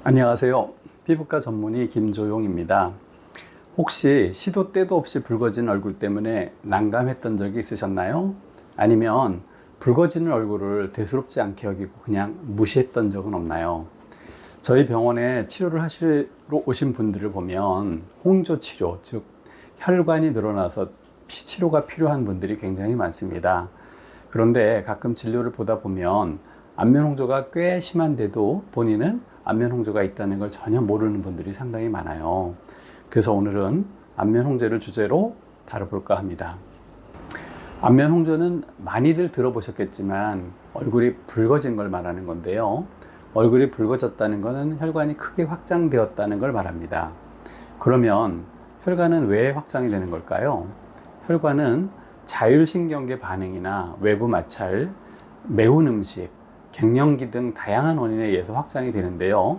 안녕하세요. 피부과 전문의 김조용입니다. 혹시 시도 때도 없이 붉어진 얼굴 때문에 난감했던 적이 있으셨나요? 아니면 붉어지는 얼굴을 대수롭지 않게 여기고 그냥 무시했던 적은 없나요? 저희 병원에 치료를 하시러 오신 분들을 보면 홍조 치료, 즉 혈관이 늘어나서 치료가 필요한 분들이 굉장히 많습니다. 그런데 가끔 진료를 보다 보면 안면 홍조가 꽤 심한데도 본인은 안면 홍조가 있다는 걸 전혀 모르는 분들이 상당히 많아요. 그래서 오늘은 안면 홍조를 주제로 다뤄볼까 합니다. 안면 홍조는 많이들 들어보셨겠지만 얼굴이 붉어진 걸 말하는 건데요. 얼굴이 붉어졌다는 것은 혈관이 크게 확장되었다는 걸 말합니다. 그러면 혈관은 왜 확장이 되는 걸까요? 혈관은 자율신경계 반응이나 외부 마찰, 매운 음식, 갱년기 등 다양한 원인에 의해서 확장이 되는데요.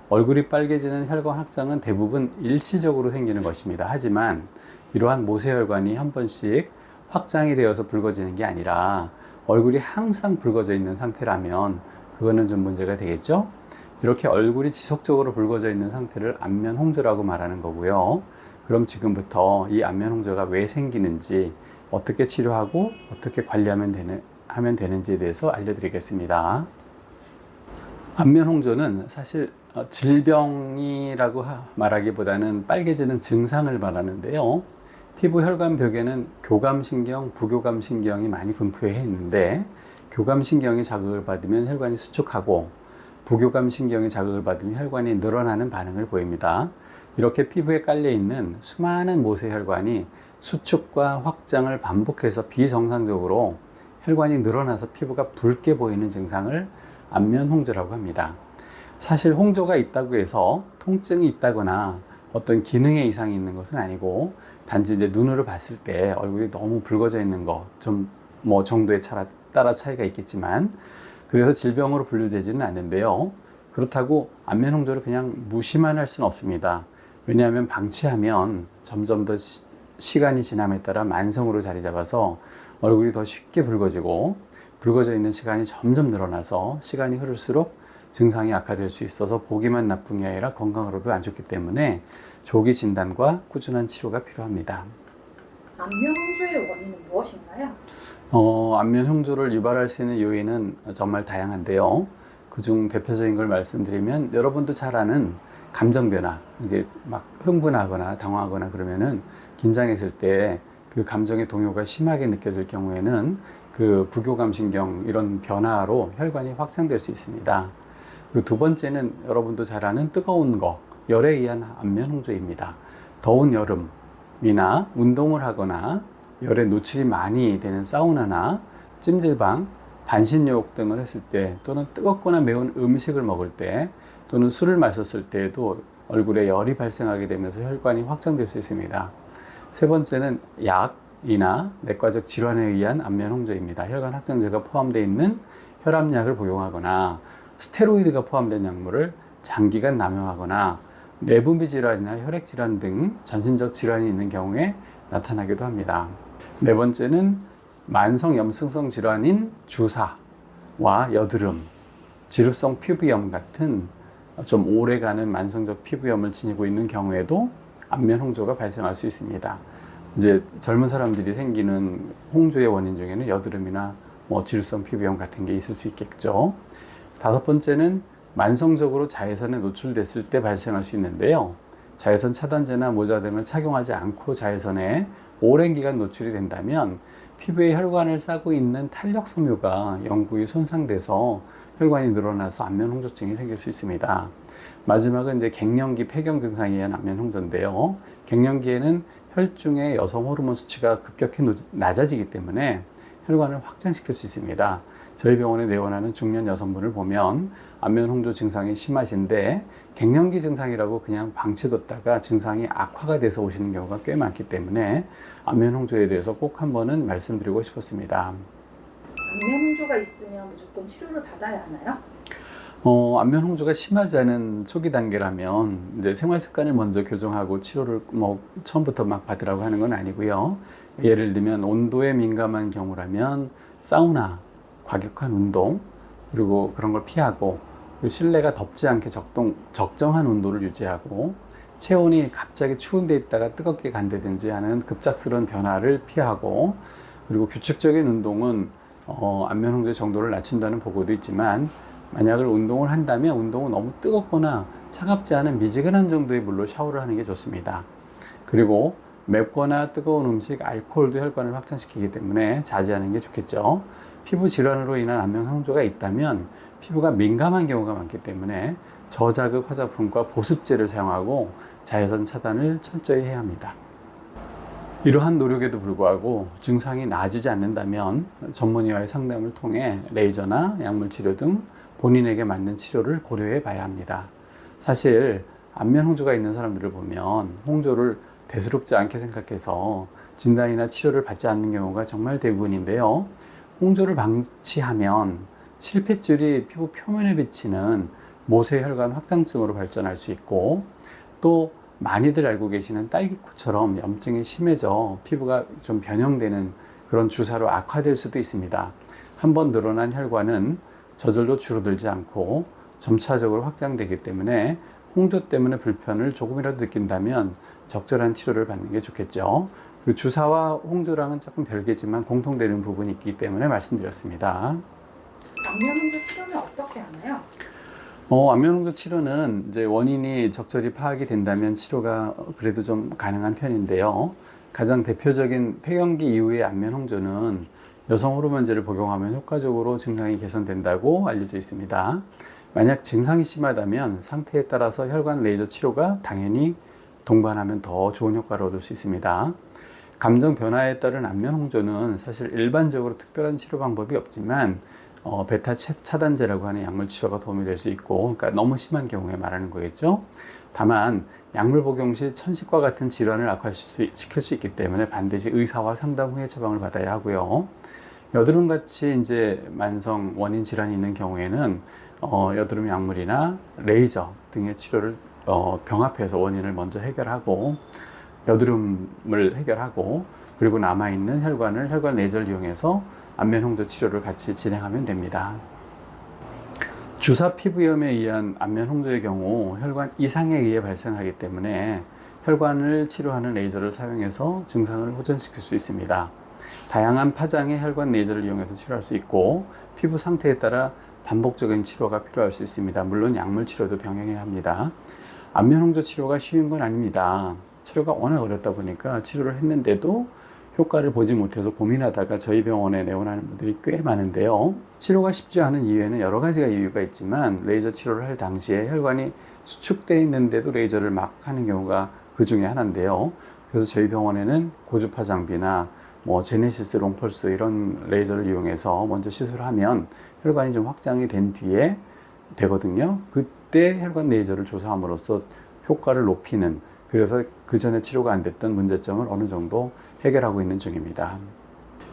얼굴이 빨개지는 혈관 확장은 대부분 일시적으로 생기는 것입니다. 하지만 이러한 모세혈관이 한 번씩 확장이 되어서 붉어지는 게 아니라 얼굴이 항상 붉어져 있는 상태라면 그거는 좀 문제가 되겠죠. 이렇게 얼굴이 지속적으로 붉어져 있는 상태를 안면 홍조라고 말하는 거고요. 그럼 지금부터 이 안면 홍조가 왜 생기는지, 어떻게 치료하고 어떻게 관리하면 되는지에 대해서 알려드리겠습니다. 안면 홍조는 사실 질병이라고 말하기보다는 빨개지는 증상을 말하는데요. 피부 혈관 벽에는 교감신경, 부교감신경이 많이 분포해 있는데, 교감신경이 자극을 받으면 혈관이 수축하고 부교감신경이 자극을 받으면 혈관이 늘어나는 반응을 보입니다. 이렇게 피부에 깔려 있는 수많은 모세혈관이 수축과 확장을 반복해서 비정상적으로 혈관이 늘어나서 피부가 붉게 보이는 증상을 안면 홍조라고 합니다. 사실 홍조가 있다고 해서 통증이 있다거나 어떤 기능에 이상이 있는 것은 아니고, 단지 이제 눈으로 봤을 때 얼굴이 너무 붉어져 있는 거, 좀 정도에 따라 차이가 있겠지만, 그래서 질병으로 분류되지는 않는데요. 그렇다고 안면 홍조를 그냥 무시만 할 수는 없습니다. 왜냐하면 방치하면 점점 더 시간이 지남에 따라 만성으로 자리 잡아서 얼굴이 더 쉽게 붉어지고, 붉어져 있는 시간이 점점 늘어나서 시간이 흐를수록 증상이 악화될 수 있어서 보기만 나쁜 게 아니라 건강으로도 안 좋기 때문에 조기 진단과 꾸준한 치료가 필요합니다. 안면 홍조의 원인은 무엇인가요? 안면 홍조를 유발할 수 있는 요인은 정말 다양한데요. 그중 대표적인 걸 말씀드리면, 여러분도 잘 아는 감정 변화, 이게 막 흥분하거나 당황하거나 그러면은 긴장했을 때 그 감정의 동요가 심하게 느껴질 경우에는 그 부교감신경 이런 변화로 혈관이 확장될 수 있습니다. 그리고 두 번째는 여러분도 잘 아는 뜨거운 거, 열에 의한 안면 홍조입니다. 더운 여름이나 운동을 하거나 열에 노출이 많이 되는 사우나나 찜질방, 반신욕 등을 했을 때, 또는 뜨겁거나 매운 음식을 먹을 때, 또는 술을 마셨을 때에도 얼굴에 열이 발생하게 되면서 혈관이 확장될 수 있습니다. 세 번째는 약이나 내과적 질환에 의한 안면 홍조입니다. 혈관 확장제가 포함되어 있는 혈압약을 복용하거나 스테로이드가 포함된 약물을 장기간 남용하거나 내분비 질환이나 혈액 질환 등 전신적 질환이 있는 경우에 나타나기도 합니다. 네 번째는 만성 염증성 질환인 주사와 여드름, 지루성 피부염 같은 좀 오래가는 만성적 피부염을 지니고 있는 경우에도 안면 홍조가 발생할 수 있습니다. 이제 젊은 사람들이 생기는 홍조의 원인 중에는 여드름이나 지루성 피부염 같은 게 있을 수 있겠죠. 다섯 번째는 만성적으로 자외선에 노출됐을 때 발생할 수 있는데요. 자외선 차단제나 모자 등을 착용하지 않고 자외선에 오랜 기간 노출이 된다면 피부에 혈관을 싸고 있는 탄력 섬유가 영구히 손상돼서 혈관이 늘어나서 안면 홍조증이 생길 수 있습니다. 마지막은 이제 갱년기 폐경 증상에 의한 안면 홍조인데요. 갱년기에는 혈중의 여성 호르몬 수치가 급격히 낮아지기 때문에 혈관을 확장시킬 수 있습니다. 저희 병원에 내원하는 중년 여성분을 보면 안면 홍조 증상이 심하신데 갱년기 증상이라고 그냥 방치해뒀다가 증상이 악화가 돼서 오시는 경우가 꽤 많기 때문에 안면 홍조에 대해서 꼭 한번은 말씀드리고 싶었습니다. 안면 홍조가 있으면 무조건 치료를 받아야 하나요? 안면 홍조가 심하지 않은 초기 단계라면 이제 생활 습관을 먼저 교정하고 치료를 처음부터 막 받으라고 하는 건 아니고요. 예를 들면 온도에 민감한 경우라면 사우나, 과격한 운동, 그리고 그런 걸 피하고 그리고 실내가 덥지 않게 적정한 온도를 유지하고 체온이 갑자기 추운 데 있다가 뜨겁게 간다든지 하는 급작스러운 변화를 피하고, 그리고 규칙적인 운동은 안면 홍조 정도를 낮춘다는 보고도 있지만, 만약을 운동을 한다면 운동은 너무 뜨겁거나 차갑지 않은 미지근한 정도의 물로 샤워를 하는 게 좋습니다. 그리고 맵거나 뜨거운 음식, 알코올도 혈관을 확장시키기 때문에 자제하는 게 좋겠죠. 피부 질환으로 인한 안면 홍조가 있다면 피부가 민감한 경우가 많기 때문에 저자극 화장품과 보습제를 사용하고 자외선 차단을 철저히 해야 합니다. 이러한 노력에도 불구하고 증상이 나아지지 않는다면 전문의와의 상담을 통해 레이저나 약물 치료 등 본인에게 맞는 치료를 고려해 봐야 합니다. 사실 안면 홍조가 있는 사람들을 보면 홍조를 대수롭지 않게 생각해서 진단이나 치료를 받지 않는 경우가 정말 대부분인데요. 홍조를 방치하면 실핏줄이 피부 표면에 비치는 모세혈관 확장증으로 발전할 수 있고, 또 많이들 알고 계시는 딸기코처럼 염증이 심해져 피부가 좀 변형되는 그런 주사로 악화될 수도 있습니다. 한번 늘어난 혈관은 저절로 줄어들지 않고 점차적으로 확장되기 때문에 홍조 때문에 불편을 조금이라도 느낀다면 적절한 치료를 받는 게 좋겠죠. 그리고 주사와 홍조랑은 조금 별개지만 공통되는 부분이 있기 때문에 말씀드렸습니다. 안면 홍조 치료는 어떻게 하나요? 안면 홍조 치료는 이제 원인이 적절히 파악이 된다면 치료가 그래도 좀 가능한 편인데요. 가장 대표적인 폐경기 이후의 안면 홍조는 여성 호르몬제를 복용하면 효과적으로 증상이 개선된다고 알려져 있습니다. 만약 증상이 심하다면 상태에 따라서 혈관 레이저 치료가 당연히 동반하면 더 좋은 효과를 얻을 수 있습니다. 감정 변화에 따른 안면 홍조는 사실 일반적으로 특별한 치료 방법이 없지만 베타 차단제라고 하는 약물 치료가 도움이 될 수 있고, 그러니까 너무 심한 경우에 말하는 거겠죠. 다만 약물 복용 시 천식과 같은 질환을 악화시킬 수 있기 때문에 반드시 의사와 상담 후에 처방을 받아야 하고요. 여드름 같이 이제 만성 원인 질환이 있는 경우에는 여드름 약물이나 레이저 등의 치료를 병합해서 원인을 먼저 해결하고, 여드름을 해결하고, 그리고 남아있는 혈관 레이저를 이용해서 안면 홍조 치료를 같이 진행하면 됩니다. 주사 피부염에 의한 안면 홍조의 경우 혈관 이상에 의해 발생하기 때문에 혈관을 치료하는 레이저를 사용해서 증상을 호전시킬 수 있습니다. 다양한 파장의 혈관 레이저를 이용해서 치료할 수 있고, 피부 상태에 따라 반복적인 치료가 필요할 수 있습니다. 물론 약물 치료도 병행해야 합니다. 안면 홍조 치료가 쉬운 건 아닙니다. 치료가 워낙 어렵다 보니까 치료를 했는데도 효과를 보지 못해서 고민하다가 저희 병원에 내원하는 분들이 꽤 많은데요. 치료가 쉽지 않은 이유에는 여러 가지가 이유가 있지만, 레이저 치료를 할 당시에 혈관이 수축되어 있는데도 레이저를 막 하는 경우가 그 중에 하나인데요. 그래서 저희 병원에는 고주파 장비나 제네시스 롱펄스 이런 레이저를 이용해서 먼저 시술을 하면 혈관이 좀 확장이 된 뒤에 되거든요. 그때 혈관 레이저를 조사함으로써 효과를 높이는, 그래서 그 전에 치료가 안 됐던 문제점을 어느 정도 해결하고 있는 중입니다.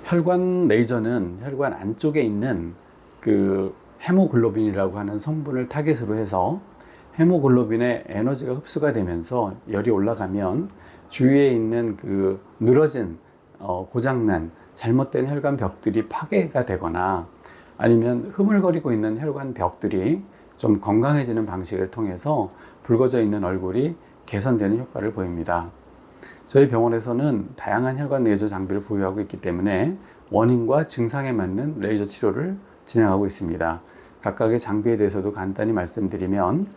혈관 레이저는 혈관 안쪽에 있는 그 헤모글로빈이라고 하는 성분을 타깃으로 해서 헤모글로빈의 에너지가 흡수가 되면서 열이 올라가면 주위에 있는 그 늘어진 고장난 잘못된 혈관 벽들이 파괴가 되거나, 아니면 흐물거리고 있는 혈관 벽들이 좀 건강해지는 방식을 통해서 붉어져 있는 얼굴이 개선되는 효과를 보입니다. 저희 병원에서는 다양한 혈관 레이저 장비를 보유하고 있기 때문에 원인과 증상에 맞는 레이저 치료를 진행하고 있습니다. 각각의 장비에 대해서도 간단히 말씀드리면,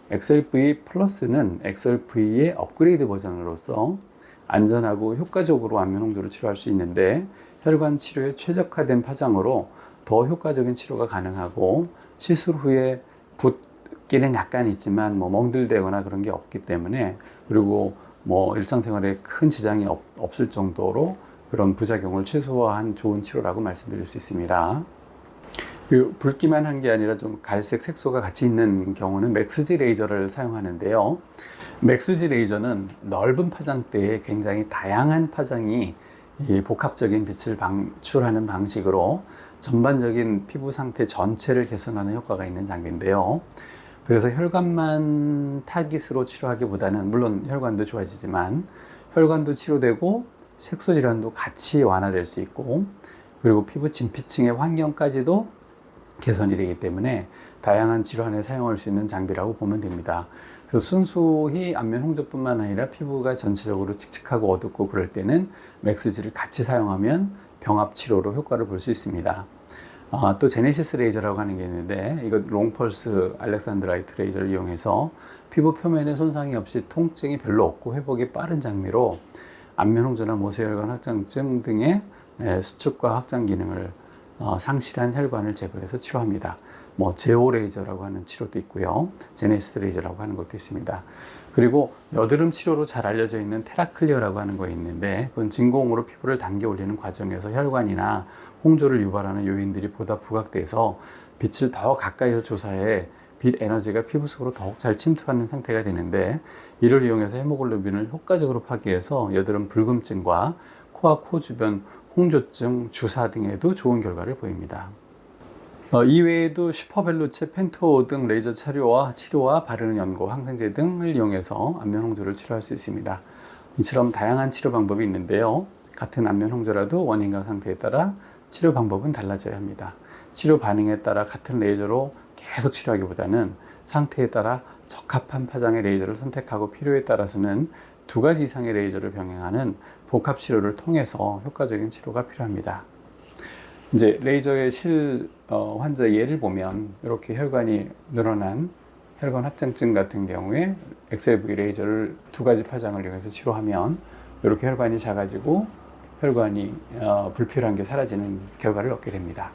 XLV 플러스는 XLV의 업그레이드 버전으로서 안전하고 효과적으로 안면 홍조를 치료할 수 있는데, 혈관 치료에 최적화된 파장으로 더 효과적인 치료가 가능하고, 시술 후에 붓기는 약간 있지만 멍들대거나 그런 게 없기 때문에, 그리고 일상생활에 큰 지장이 없을 정도로 그런 부작용을 최소화한 좋은 치료라고 말씀드릴 수 있습니다. 그 붉기만 한 게 아니라 좀 갈색 색소가 같이 있는 경우는 맥스지 레이저를 사용하는데요. 맥스지 레이저는 넓은 파장대에 굉장히 다양한 파장이 복합적인 빛을 방출하는 방식으로 전반적인 피부 상태 전체를 개선하는 효과가 있는 장비인데요. 그래서 혈관만 타깃으로 치료하기보다는, 물론 혈관도 좋아지지만 혈관도 치료되고 색소 질환도 같이 완화될 수 있고, 그리고 피부 진피층의 환경까지도 개선이 되기 때문에 다양한 질환에 사용할 수 있는 장비라고 보면 됩니다. 그래서 순수히 안면 홍조뿐만 아니라 피부가 전체적으로 칙칙하고 어둡고 그럴 때는 맥스지를 같이 사용하면 병합 치료로 효과를 볼 수 있습니다. 또 제네시스 레이저라고 하는 게 있는데, 이거 롱펄스 알렉산드라이트 레이저를 이용해서 피부 표면에 손상이 없이 통증이 별로 없고 회복이 빠른 장미로 안면 홍조나 모세혈관 확장증 등의 수축과 확장 기능을 상실한 혈관을 제거해서 치료합니다. 제오 레이저라고 하는 치료도 있고요. 제네시스 레이저라고 하는 것도 있습니다. 그리고 여드름 치료로 잘 알려져 있는 테라클리어라고 하는 거 있는데, 그건 진공으로 피부를 당겨 올리는 과정에서 혈관이나 홍조를 유발하는 요인들이 보다 부각돼서 빛을 더 가까이서 조사해 빛 에너지가 피부 속으로 더욱 잘 침투하는 상태가 되는데, 이를 이용해서 헤모글로빈을 효과적으로 파괴해서 여드름 붉음증과 코와 코 주변 홍조증, 주사 등에도 좋은 결과를 보입니다. 이외에도 슈퍼벨루체, 펜토 등 레이저 치료와 바르는 연고, 항생제 등을 이용해서 안면 홍조를 치료할 수 있습니다. 이처럼 다양한 치료 방법이 있는데요. 같은 안면 홍조라도 원인과 상태에 따라 치료 방법은 달라져야 합니다. 치료 반응에 따라 같은 레이저로 계속 치료하기보다는 상태에 따라 적합한 파장의 레이저를 선택하고 필요에 따라서는 2가지 이상의 레이저를 병행하는 복합 치료를 통해서 효과적인 치료가 필요합니다. 이제 레이저의 환자 예를 보면, 이렇게 혈관이 늘어난 혈관 확장증 같은 경우에 XLV 레이저를 2가지 파장을 이용해서 치료하면 이렇게 혈관이 작아지고 혈관이 불필요한 게 사라지는 결과를 얻게 됩니다.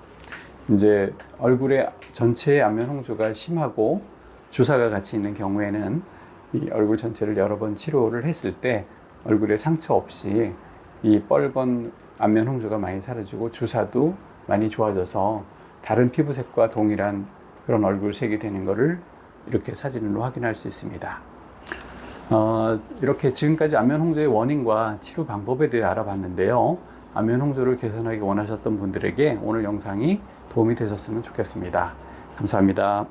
이제 얼굴에 전체의 안면 홍조가 심하고 주사가 같이 있는 경우에는 이 얼굴 전체를 여러 번 치료를 했을 때 얼굴에 상처 없이 이 뻘건 안면 홍조가 많이 사라지고 주사도 많이 좋아져서 다른 피부색과 동일한 그런 얼굴색이 되는 것을 이렇게 사진으로 확인할 수 있습니다. 이렇게 지금까지 안면 홍조의 원인과 치료 방법에 대해 알아봤는데요. 안면 홍조를 개선하기 원하셨던 분들에게 오늘 영상이 도움이 되셨으면 좋겠습니다. 감사합니다.